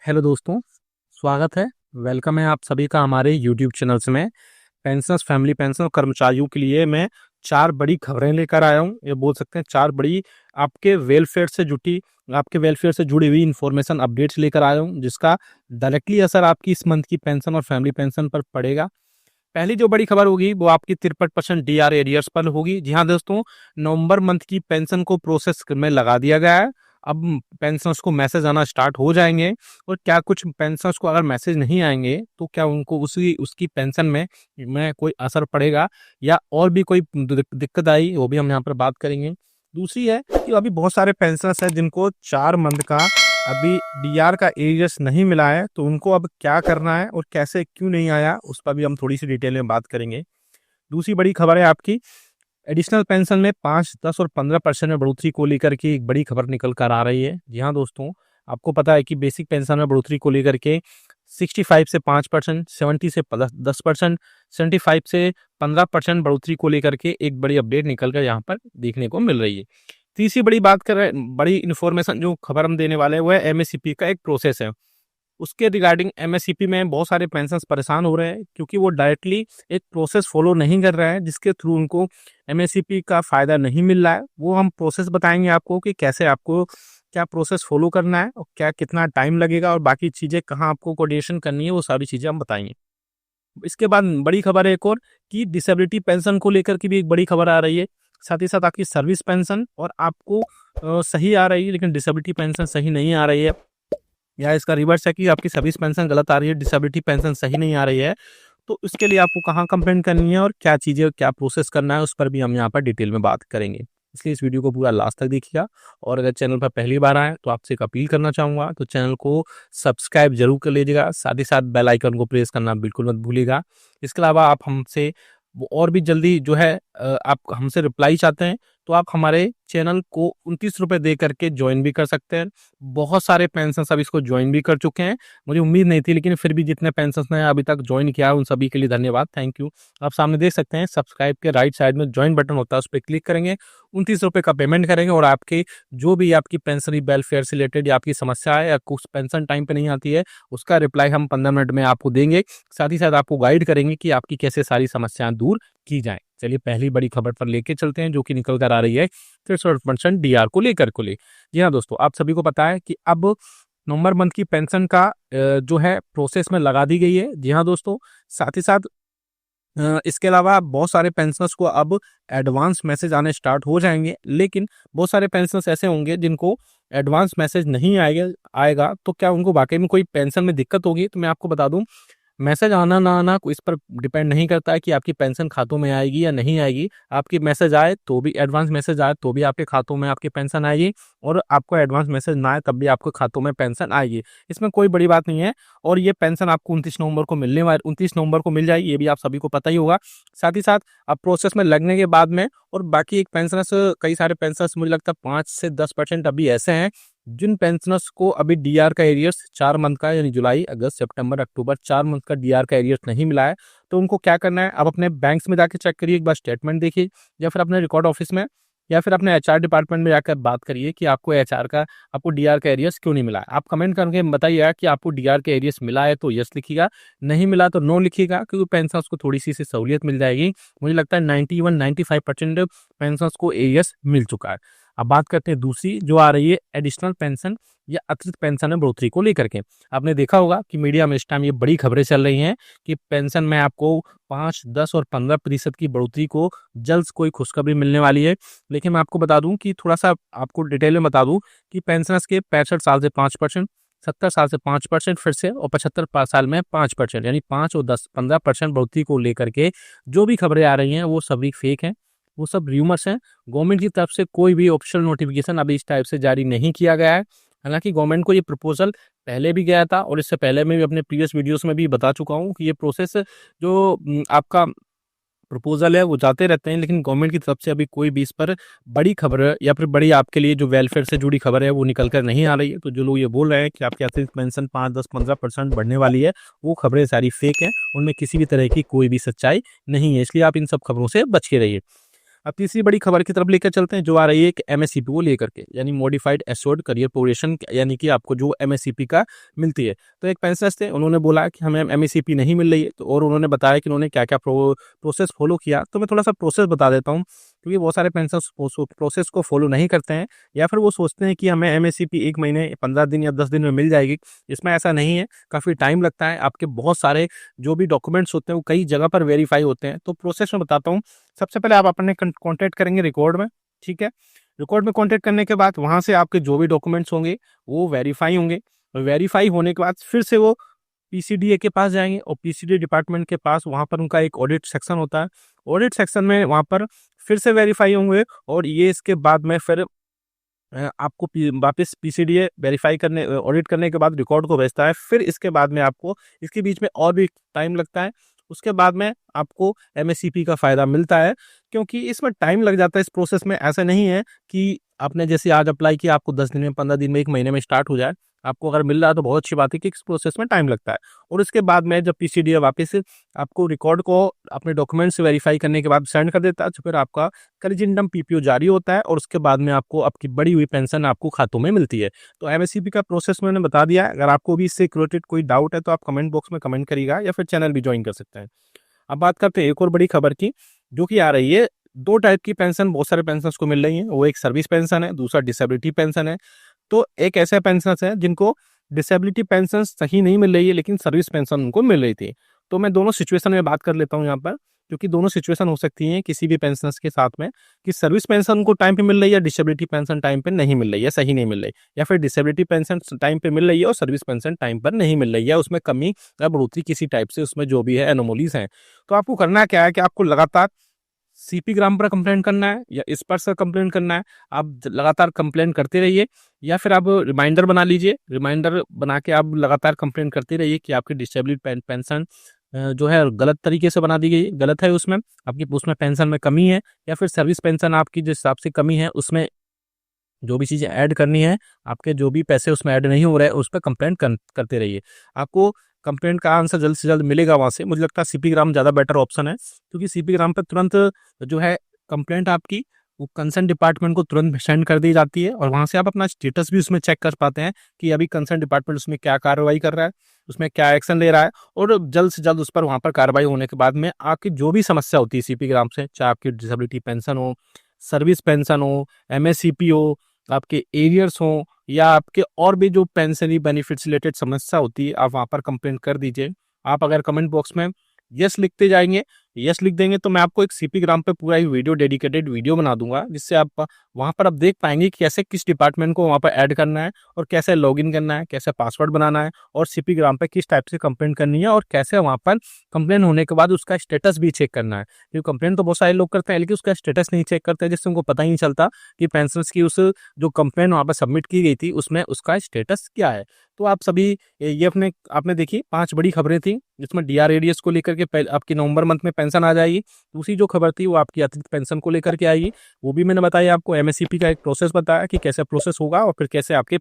Hello दोस्तों, स्वागत है। वेलकम है आप सभी का हमारे यूट्यूब चैनल्स में। पेंशनर्स, फैमिली पेंशन और कर्मचारियों के लिए मैं चार बड़ी खबरें लेकर आया हूँ। ये बोल सकते हैं चार बड़ी आपके वेलफेयर से जुड़ी हुई इंफॉर्मेशन अपडेट्स लेकर आया हूँ, जिसका डायरेक्टली असर आपकी इस मंथ की पेंशन और फैमिली पेंशन पर पड़ेगा। पहली जो बड़ी खबर होगी वो आपकी 63% डीआर एरियर्स पर होगी। जी हाँ दोस्तों, नवंबर मंथ की पेंशन को प्रोसेस में लगा दिया गया है। अब पेंशनर्स को मैसेज आना स्टार्ट हो जाएंगे। और क्या कुछ पेंशनर्स को अगर मैसेज नहीं आएंगे तो क्या उनको उसी उसकी पेंशन में कोई असर पड़ेगा या और भी कोई दिक्कत आई, वो भी हम यहाँ पर बात करेंगे। दूसरी है कि अभी बहुत सारे पेंशनर्स हैं जिनको 4 मंथ का अभी डीआर का एरियर्स नहीं मिला है, तो उनको अब क्या करना है और कैसे क्यों नहीं आया, उस पर भी हम थोड़ी सी डिटेल में बात करेंगे। दूसरी बड़ी खबर है आपकी एडिशनल पेंशन में 5, 10 और 15% में बढ़ोतरी को लेकर के एक बड़ी खबर निकल कर आ रही है। जी हाँ दोस्तों, आपको पता है कि बेसिक पेंशन में बढ़ोतरी को लेकर के 65 से 5%, 70 से 10%, 75 से 15% बढ़ोतरी को लेकर के एक बड़ी अपडेट निकल कर यहाँ पर देखने को मिल रही है। तीसरी बड़ी बात कर रहे हैं, बड़ी इन्फॉर्मेशन जो खबर हम देने वाले हैं वो है एमएससीपी का एक प्रोसेस है। उसके रिगार्डिंग एमएससीपी में बहुत सारे पेंशनर्स परेशान हो रहे हैं क्योंकि वो डायरेक्टली एक प्रोसेस फॉलो नहीं कर रहे हैं, जिसके थ्रू उनको एमएससीपी का फायदा नहीं मिल रहा है। वो हम प्रोसेस बताएंगे आपको कि कैसे आपको क्या प्रोसेस फॉलो करना है और क्या कितना टाइम लगेगा और बाकी चीज़ें कहाँ आपको कोऑर्डिनेशन करनी है, वो सारी चीज़ें हम बताएंगे। इसके बाद बड़ी खबर है एक और कि डिसेबिलिटी पेंशन को लेकर की भी एक बड़ी खबर आ रही है। साथ ही साथ आपकी सर्विस पेंशन और आपको सही आ रही है लेकिन डिसेबिलिटी पेंशन सही नहीं आ रही है, या इसका रिवर्स है कि आपकी सर्विस पेंशन गलत आ रही है, डिसेबिलिटी पेंशन सही नहीं आ रही है। तो इसके लिए आपको कहाँ कंप्लेंट करनी है और क्या चीज़ें क्या प्रोसेस करना है, उस पर भी हम यहाँ पर डिटेल में बात करेंगे। इसलिए इस वीडियो को पूरा लास्ट तक देखिएगा। और अगर चैनल पर पहली बार आए तो आपसे एक अपील करना चाहूँगा, तो चैनल को सब्सक्राइब जरूर कर लीजिएगा। साथ ही साथ बेल आइकन को प्रेस करना बिल्कुल मत भूलिएगा। इसके अलावा आप हमसे वो और भी जल्दी जो है आप हमसे रिप्लाई चाहते हैं तो आप हमारे चैनल को 29 रुपये दे करके ज्वाइन भी कर सकते हैं। बहुत सारे पेंशनर्स अब इसको ज्वाइन भी कर चुके हैं। मुझे उम्मीद नहीं थी, लेकिन फिर भी जितने पेंशनर्स ने अभी तक ज्वाइन किया है उन सभी के लिए धन्यवाद, थैंक यू। आप सामने देख सकते हैं सब्सक्राइब के राइट साइड में ज्वाइन बटन होता है, उस पर क्लिक करेंगे, 29 रुपये का पेमेंट करेंगे और आपके जो भी आपकी पेंशनरी वेलफेयर से रिलेटेड या आपकी समस्या है या कुछ पेंशन टाइम पे नहीं आती है, उसका रिप्लाई हम 15 मिनट में आपको देंगे। साथ ही साथ आपको गाइड करेंगे कि आपकी कैसे सारी समस्याएं दूर की जाए। चलिए पहली बड़ी खबर पर लेके चलते हैं जो कि निकल कर आ रही है 63% डीआर को लेकर को ले। जी हाँ दोस्तों, आप सभी को पता है कि अब नवंबर मंथ की पेंशन का जो है प्रोसेस में लगा दी गई है। जी हाँ दोस्तों, साथ ही साथ इसके अलावा बहुत सारे पेंशनर्स को अब एडवांस मैसेज आने स्टार्ट हो जाएंगे, लेकिन बहुत सारे पेंशनर्स ऐसे होंगे जिनको एडवांस मैसेज नहीं आएगा आएगा तो क्या उनको वाकई में कोई पेंशन में दिक्कत होगी? तो मैं आपको बता दूं, मैसेज आना ना आना इस पर डिपेंड नहीं करता है कि आपकी पेंशन खातों में आएगी या नहीं आएगी। आपकी मैसेज आए तो भी, एडवांस मैसेज आए तो भी आपके खातों में आपकी पेंशन आएगी, और आपको एडवांस मैसेज ना आए तब भी आपके खातों में पेंशन आएगी। इसमें कोई बड़ी बात नहीं है। और ये पेंशन आपको 29 नवंबर को मिलने वाली 29 नवंबर को मिल जाएगी, ये भी आप सभी को पता ही होगा। साथ ही साथ अब प्रोसेस में लगने के बाद में और बाकी एक पेंशनर्स, कई सारे पेंशनर्स मुझे लगता है 5 से 10% अभी ऐसे हैं जिन पेंशनर्स को अभी डीआर का एरियर्स 4 मंथ का, यानी जुलाई, अगस्त, सितंबर, अक्टूबर 4 मंथ का डीआर का एरियर्स नहीं मिला है। तो उनको क्या करना है, आप अपने बैंक्स में जाकर चेक करिए, एक बार स्टेटमेंट देखिए, या फिर अपने रिकॉर्ड ऑफिस में या फिर अपने एचआर डिपार्टमेंट में जाकर बात करिए कि आपको डीआर का एरियर्स क्यों नहीं मिला है। आप कमेंट करके बताइएगा कि आपको डीआर का एरियर्स मिला है तो यस लिखिएगा, नहीं मिला तो नो लिखिएगा, क्योंकि पेंशनर्स को थोड़ी सी सहूलियत मिल जाएगी। मुझे लगता है 91-95% पेंशनर्स को एरियर्स मिल चुका है। अब बात करते हैं दूसरी जो आ रही है एडिशनल पेंशन या अतिरिक्त पेंशन में बढ़ोतरी को लेकर के। आपने देखा होगा कि मीडिया में इस टाइम ये बड़ी खबरें चल रही हैं कि पेंशन में आपको 5, 10 और 15% की बढ़ोतरी को जल्द कोई खुशखबरी मिलने वाली है। लेकिन मैं आपको बता दूं कि थोड़ा सा आपको डिटेल में बता दूं कि पेंशनर्स के 65 साल से 5%, 70 साल से 5% फिर से, और 75 साल में 5%, यानी 5 और 10, 15% बढ़ोतरी को लेकर के जो भी खबरें आ रही हैं वो सभी फेक हैं, वो सब र्यूमर्स हैं। गवर्नमेंट की तरफ से कोई भी ऑफिशियल नोटिफिकेशन अभी इस टाइप से जारी नहीं किया गया है। हालांकि गवर्नमेंट को ये प्रपोजल पहले भी गया था और इससे पहले मैं भी अपने प्रीवियस वीडियोस में भी बता चुका हूँ कि ये प्रोसेस जो आपका प्रपोजल है वो जाते रहते हैं, लेकिन गवर्नमेंट की तरफ से अभी कोई भी इस पर बड़ी खबर या फिर बड़ी आपके लिए जो वेलफेयर से जुड़ी खबर है वो निकल कर नहीं आ रही है। तो जो लोग ये बोल रहे हैं कि आपकी अतिरिक्त पेंशन 5, 10, 15% बढ़ने वाली है, वो खबरें सारी फेक हैं, उनमें किसी भी तरह की कोई भी सच्चाई नहीं है। इसलिए आप इन सब खबरों से बच के रहिए। अब तीसरी बड़ी खबर की तरफ लेकर चलते हैं, जो आ रही है एक एमएससीपी को लेकर के, यानी मॉडिफाइड एश्योर्ड करियर प्रोग्रेशन, यानी कि आपको जो एमएससीपी का मिलती है। तो एक पेंशनर्स थे, उन्होंने बोला कि हमें एमएससीपी नहीं मिल रही है, तो और उन्होंने बताया कि उन्होंने क्या क्या प्रोसेस फॉलो किया। तो मैं थोड़ा सा प्रोसेस बता देता हूँ, क्योंकि बहुत सारे पेंशनर्स प्रोसेस को फॉलो नहीं करते हैं, या फिर वो सोचते हैं कि हमें एमएससीपी 1 महीने 15 दिन या 10 दिन में मिल जाएगी। इसमें ऐसा नहीं है, काफ़ी टाइम लगता है। आपके बहुत सारे जो भी डॉक्यूमेंट्स होते हैं वो कई जगह पर वेरीफाई होते हैं। तो प्रोसेस में बताता हूँ। सबसे पहले आप अपने कॉन्टैक्ट करेंगे रिकॉर्ड में, ठीक है। रिकॉर्ड में कॉन्टैक्ट करने के बाद वहाँ से आपके जो भी डॉक्यूमेंट्स होंगे वो वेरीफाई होंगे। वेरीफाई होने के बाद फिर से वो पीसीडीए के पास जाएंगे, और पीसीडीए डिपार्टमेंट के पास वहाँ पर उनका एक ऑडिट सेक्शन होता है। ऑडिट सेक्शन में वहाँ पर फिर से वेरीफाई होंगे, और ये इसके बाद में फिर आपको वापस पीसीडीए वेरीफाई करने ऑडिट करने के बाद रिकॉर्ड को भेजता है। फिर इसके बाद में आपको, इसके बीच में और भी टाइम लगता है, उसके बाद में आपको एमएससीपी का फ़ायदा मिलता है। क्योंकि इसमें टाइम लग जाता है इस प्रोसेस में। ऐसा नहीं है कि आपने जैसे आज अप्लाई किया आपको 10 दिन में, 15 दिन में, 1 महीने में स्टार्ट हो जाए। आपको अगर मिल रहा है तो बहुत अच्छी बात है कि इस प्रोसेस में टाइम लगता है। और उसके बाद में जब पीसीडीए वापस आपको रिकॉर्ड को अपने डॉक्यूमेंट्स वेरीफाई करने के बाद सेंड कर देता है, तो फिर आपका करिजेंडम पीपीओ जारी होता है, और उसके बाद में आपको आपकी बढ़ी हुई पेंशन आपको खातों में मिलती है। तो एमएससीपी का प्रोसेस मैंने बता दिया है। अगर आपको भी इससे रिलेटेड कोई डाउट है तो आप कमेंट बॉक्स में कमेंट करिएगा, या फिर चैनल भी ज्वाइन कर सकते हैं। अब बात करते हैं एक और बड़ी खबर की, जो कि आ रही है। 2 टाइप की पेंशन बहुत सारे पेंशनर्स को मिल रही है। वो एक सर्विस पेंशन है, दूसरा डिसेबिलिटी पेंशन है। तो एक ऐसे पेंशनर्स हैं जिनको डिसेबिलिटी पेंशन सही नहीं मिल रही है, लेकिन सर्विस पेंशन उनको मिल रही थी। तो मैं दोनों सिचुएशन में बात कर लेता हूँ यहाँ पर, क्योंकि दोनों सिचुएशन हो सकती हैं किसी भी पेंशनर्स के साथ में, कि सर्विस पेंशन उनको टाइम पे मिल रही है, डिसेबिलिटी पेंशन टाइम पे नहीं मिल रही है, सही नहीं मिल रही, या फिर डिसेबिलिटी पेंशन टाइम पे मिल रही है और सर्विस पेंशन टाइम पर नहीं मिल रही है, उसमें कमी या बढ़ोतरी किसी टाइप से उसमें जो भी है एनोमलीज हैं। तो आपको करना क्या है कि आपको लगातार सीपी ग्राम पर कंप्लेंट करना है, या इस पर कंप्लेंट करना है। आप लगातार कंप्लेंट करते रहिए, या फिर आप रिमाइंडर बना लीजिए। रिमाइंडर बना के आप लगातार कंप्लेंट करते रहिए कि आपकी डिसेबिलिटी पेंशन जो है गलत तरीके से बना दी गई, गलत है, उसमें आपकी उसमें पेंशन में कमी है, या फिर सर्विस पेंशन आपकी जिस हिसाब से कमी है उसमें जो भी चीज़ें ऐड करनी है, आपके जो भी पैसे उसमें ऐड नहीं हो रहे हैं, उस पर कंप्लेंट करते रहिए। आपको कंप्लेंट का आंसर जल्द से जल्द मिलेगा वहाँ से। मुझे लगता है सीपी ग्राम ज़्यादा बेटर ऑप्शन है, क्योंकि सीपी ग्राम पर तुरंत जो है कंप्लेंट आपकी वो कंसर्न डिपार्टमेंट को तुरंत सेंड कर दी जाती है, और वहाँ से आप अपना स्टेटस भी उसमें चेक कर पाते हैं कि अभी कंसर्न डिपार्टमेंट उसमें क्या कार्रवाई कर रहा है, उसमें क्या एक्शन ले रहा है। और जल्द से जल्द उस पर वहाँ पर कार्रवाई होने के बाद में आपकी जो भी समस्या होती है सीपी ग्राम से, चाहे आपकी डिसेबिलिटी पेंशन हो, सर्विस पेंशन हो, एमएससीपी हो, आपके एरियर्स हों, या आपके और भी जो पेंशनरी बेनिफिट्स रिलेटेड समस्या होती है, आप वहाँ पर कंप्लेंट कर दीजिए। आप अगर कमेंट बॉक्स में यस लिखते जाएंगे, यस लिख देंगे, तो मैं आपको एक सीपी ग्राम पे पूरा ही वीडियो डेडिकेटेड वीडियो बना दूंगा, जिससे आप वहाँ पर आप देख पाएंगे कि कैसे किस डिपार्टमेंट को वहाँ पर ऐड करना है, और कैसे लॉगिन करना है, कैसे पासवर्ड बनाना है, और सीपी ग्राम पे किस टाइप से कंप्लेंट करनी है, और कैसे वहाँ पर कंप्लेंट होने के बाद उसका स्टेटस भी चेक करना है। क्योंकि कंप्लेंट तो बहुत सारे लोग करते हैं, लेकिन उसका स्टेटस नहीं चेक करते, जिससे उनको पता ही नहीं चलता कि पेंशनर्स की उस जो कंप्लेंट वहाँ पर सबमिट की गई थी उसमें उसका स्टेटस क्या है। तो आप सभी ये अपने आपने देखी 5 बड़ी खबरें थी, जिसमें डीआर एरियर्स को लेकर के आपकी नवंबर मंथ में पेंशन आ जाएगी। दूसरी जो खबर थी वो आपकी अतिरिक्त पेंशन को लेकर के आएगी, वो भी मैंने बताया आपको। एमएससीपी का एक प्रोसेस बताया कि कैसे प्रोसेस होगा, और फिर कैसे आपके